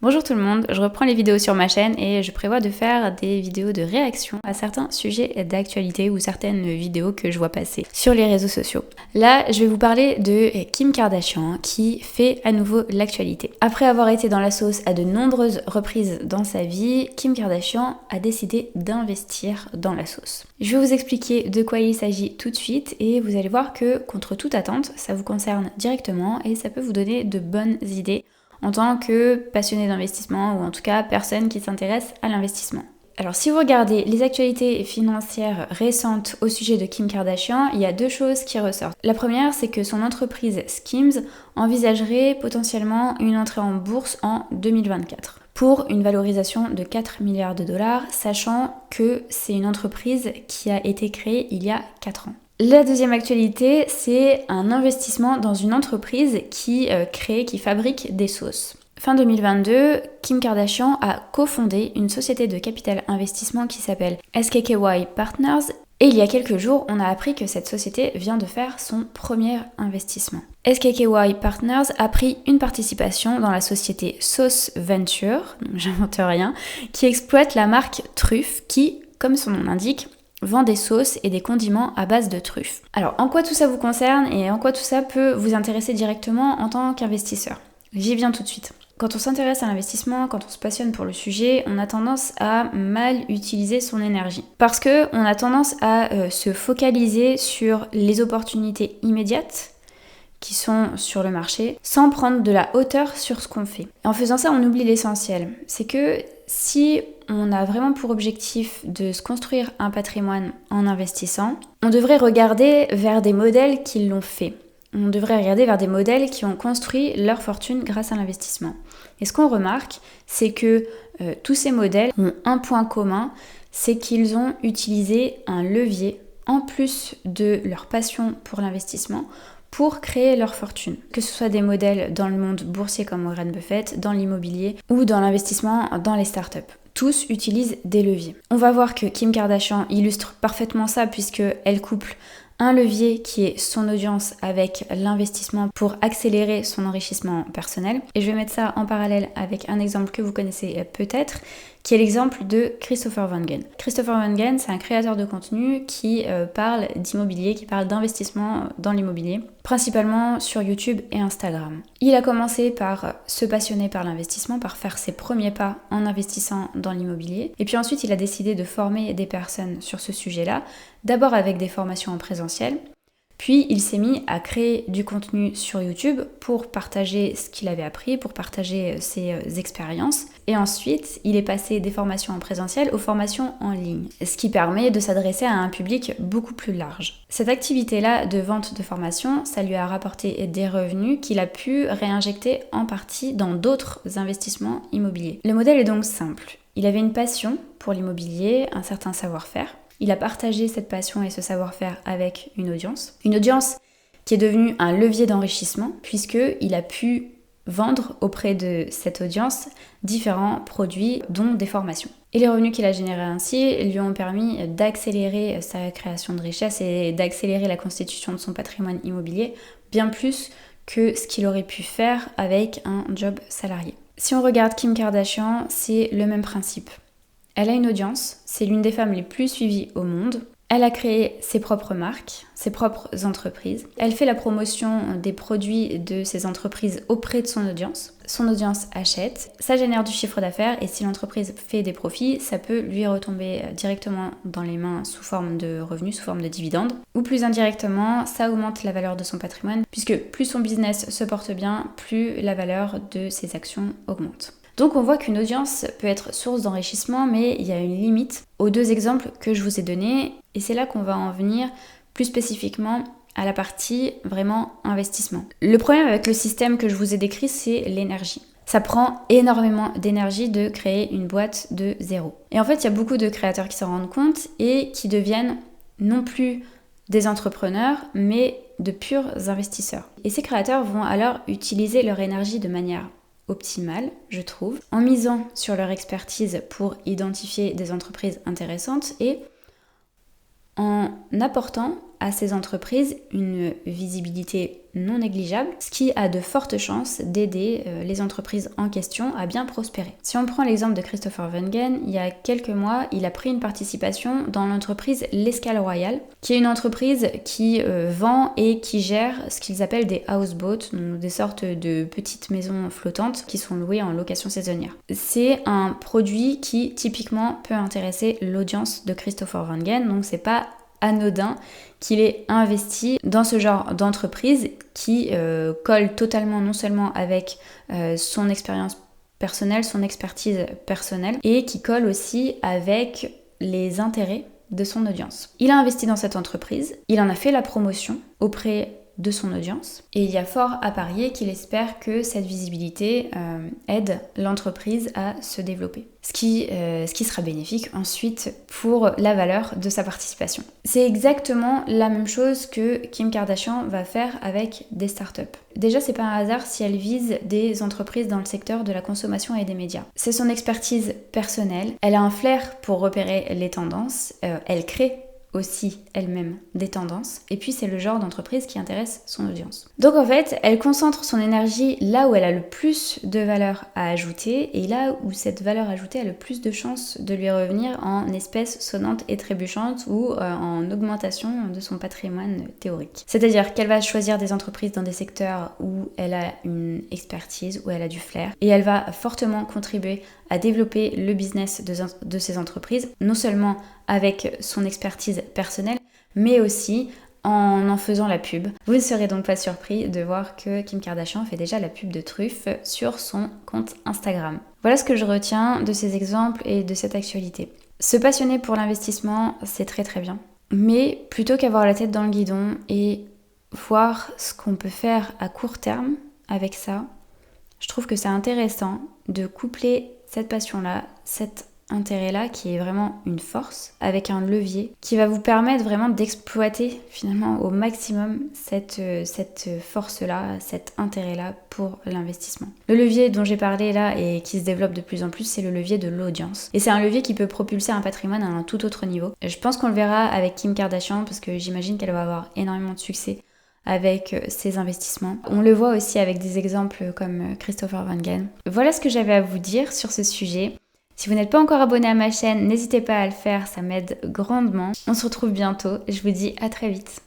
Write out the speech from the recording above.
Bonjour tout le monde, je reprends les vidéos sur ma chaîne et je prévois de faire des vidéos de réaction à certains sujets d'actualité ou certaines vidéos que je vois passer sur les réseaux sociaux. Là, je vais vous parler de Kim Kardashian qui fait à nouveau l'actualité. Après avoir été dans la sauce à de nombreuses reprises dans sa vie, Kim Kardashian a décidé d'investir dans la sauce. Je vais vous expliquer de quoi il s'agit tout de suite et vous allez voir que contre toute attente, ça vous concerne directement et ça peut vous donner de bonnes idées en tant que passionné d'investissement ou en tout cas personne qui s'intéresse à l'investissement. Alors si vous regardez les actualités financières récentes au sujet de Kim Kardashian, il y a deux choses qui ressortent. La première, c'est que son entreprise Skims envisagerait potentiellement une entrée en bourse en 2024 pour une valorisation de 4 milliards de dollars, sachant que c'est une entreprise qui a été créée il y a 4 ans. La deuxième actualité, c'est un investissement dans une entreprise qui fabrique des sauces. Fin 2022, Kim Kardashian a cofondé une société de capital investissement qui s'appelle SKKY Partners et il y a quelques jours, on a appris que cette société vient de faire son premier investissement. SKKY Partners a pris une participation dans la société Sauce Venture, j'invente rien, qui exploite la marque Truffe qui, comme son nom l'indique, vend des sauces et des condiments à base de truffes. Alors, en quoi tout ça vous concerne et en quoi tout ça peut vous intéresser directement en tant qu'investisseur? J'y viens tout de suite. Quand on s'intéresse à l'investissement, quand on se passionne pour le sujet, on a tendance à mal utiliser son énergie. Parce que on a tendance à se focaliser sur les opportunités immédiates qui sont sur le marché, sans prendre de la hauteur sur ce qu'on fait. Et en faisant ça, on oublie l'essentiel. C'est que si on a vraiment pour objectif de se construire un patrimoine en investissant, on devrait regarder vers des modèles qui l'ont fait. On devrait regarder vers des modèles qui ont construit leur fortune grâce à l'investissement. Et ce qu'on remarque, c'est que tous ces modèles ont un point commun, c'est qu'ils ont utilisé un levier, en plus de leur passion pour l'investissement, pour créer leur fortune. Que ce soit des modèles dans le monde boursier comme Warren Buffett, dans l'immobilier ou dans l'investissement dans les startups. Tous utilisent des leviers. On va voir que Kim Kardashian illustre parfaitement ça puisqu'elle couple un levier qui est son audience avec l'investissement pour accélérer son enrichissement personnel. Et je vais mettre ça en parallèle avec un exemple que vous connaissez peut-être, qui est l'exemple de Christopher Wangen. Christopher Wangen, c'est un créateur de contenu qui parle d'immobilier, qui parle d'investissement dans l'immobilier, principalement sur YouTube et Instagram. Il a commencé par se passionner par l'investissement, par faire ses premiers pas en investissant dans l'immobilier. Et puis ensuite, il a décidé de former des personnes sur ce sujet-là, d'abord avec des formations en présentiel. Puis il s'est mis à créer du contenu sur YouTube pour partager ce qu'il avait appris, pour partager ses expériences. Et ensuite, il est passé des formations en présentiel aux formations en ligne, ce qui permet de s'adresser à un public beaucoup plus large. Cette activité-là de vente de formation, ça lui a rapporté des revenus qu'il a pu réinjecter en partie dans d'autres investissements immobiliers. Le modèle est donc simple. Il avait une passion pour l'immobilier, un certain savoir-faire. Il a partagé cette passion et ce savoir-faire avec une audience qui est devenue un levier d'enrichissement puisqu'il a pu vendre auprès de cette audience différents produits dont des formations. Et les revenus qu'il a générés ainsi lui ont permis d'accélérer sa création de richesse et d'accélérer la constitution de son patrimoine immobilier bien plus que ce qu'il aurait pu faire avec un job salarié. Si on regarde Kim Kardashian, c'est le même principe. Elle a une audience, c'est l'une des femmes les plus suivies au monde. Elle a créé ses propres marques, ses propres entreprises. Elle fait la promotion des produits de ces entreprises auprès de son audience. Son audience achète, ça génère du chiffre d'affaires et si l'entreprise fait des profits, ça peut lui retomber directement dans les mains sous forme de revenus, sous forme de dividendes. Ou plus indirectement, ça augmente la valeur de son patrimoine puisque plus son business se porte bien, plus la valeur de ses actions augmente. Donc on voit qu'une audience peut être source d'enrichissement, mais il y a une limite aux deux exemples que je vous ai donnés, et c'est là qu'on va en venir plus spécifiquement à la partie vraiment investissement. Le problème avec le système que je vous ai décrit, c'est l'énergie. Ça prend énormément d'énergie de créer une boîte de zéro. Et en fait, il y a beaucoup de créateurs qui s'en rendent compte et qui deviennent non plus des entrepreneurs, mais de purs investisseurs. Et ces créateurs vont alors utiliser leur énergie de manière optimale, je trouve, en misant sur leur expertise pour identifier des entreprises intéressantes et en apportant à ces entreprises une visibilité non négligeable, ce qui a de fortes chances d'aider les entreprises en question à bien prospérer. Si on prend l'exemple de Christopher Wengen, il y a quelques mois, il a pris une participation dans l'entreprise L'Escale Royale, qui est une entreprise qui vend et qui gère ce qu'ils appellent des houseboats, donc des sortes de petites maisons flottantes qui sont louées en location saisonnière. C'est un produit qui typiquement peut intéresser l'audience de Christopher Wengen, donc c'est pas anodin qu'il ait investi dans ce genre d'entreprise qui colle totalement non seulement avec son expérience personnelle, son expertise personnelle, et qui colle aussi avec les intérêts de son audience. Il a investi dans cette entreprise, il en a fait la promotion auprès de son audience, et il y a fort à parier qu'il espère que cette visibilité aide l'entreprise à se développer. Ce qui sera bénéfique ensuite pour la valeur de sa participation. C'est exactement la même chose que Kim Kardashian va faire avec des startups. Déjà, c'est pas un hasard si elle vise des entreprises dans le secteur de la consommation et des médias. C'est son expertise personnelle, elle a un flair pour repérer les tendances, elle crée aussi elle-même des tendances, et puis c'est le genre d'entreprise qui intéresse son audience. Donc en fait, elle concentre son énergie là où elle a le plus de valeur à ajouter, et là où cette valeur ajoutée a le plus de chances de lui revenir en espèces sonnantes et trébuchantes ou en augmentation de son patrimoine théorique. C'est-à-dire qu'elle va choisir des entreprises dans des secteurs où elle a une expertise, où elle a du flair, et elle va fortement contribuer à développer le business de ces entreprises, non seulement avec son expertise personnelle, mais aussi en faisant la pub. Vous ne serez donc pas surpris de voir que Kim Kardashian fait déjà la pub de truffe sur son compte Instagram. Voilà ce que je retiens de ces exemples et de cette actualité. Se passionner pour l'investissement, c'est très très bien. Mais plutôt qu'avoir la tête dans le guidon et voir ce qu'on peut faire à court terme avec ça, je trouve que c'est intéressant de coupler cette passion-là, cet intérêt-là qui est vraiment une force, avec un levier qui va vous permettre vraiment d'exploiter finalement au maximum cette force-là, cet intérêt-là pour l'investissement. Le levier dont j'ai parlé là et qui se développe de plus en plus, c'est le levier de l'audience. Et c'est un levier qui peut propulser un patrimoine à un tout autre niveau. Je pense qu'on le verra avec Kim Kardashian parce que j'imagine qu'elle va avoir énormément de succès avec ses investissements. On le voit aussi avec des exemples comme Christopher Wengen. Voilà ce que j'avais à vous dire sur ce sujet. Si vous n'êtes pas encore abonné à ma chaîne, n'hésitez pas à le faire, ça m'aide grandement. On se retrouve bientôt, je vous dis à très vite.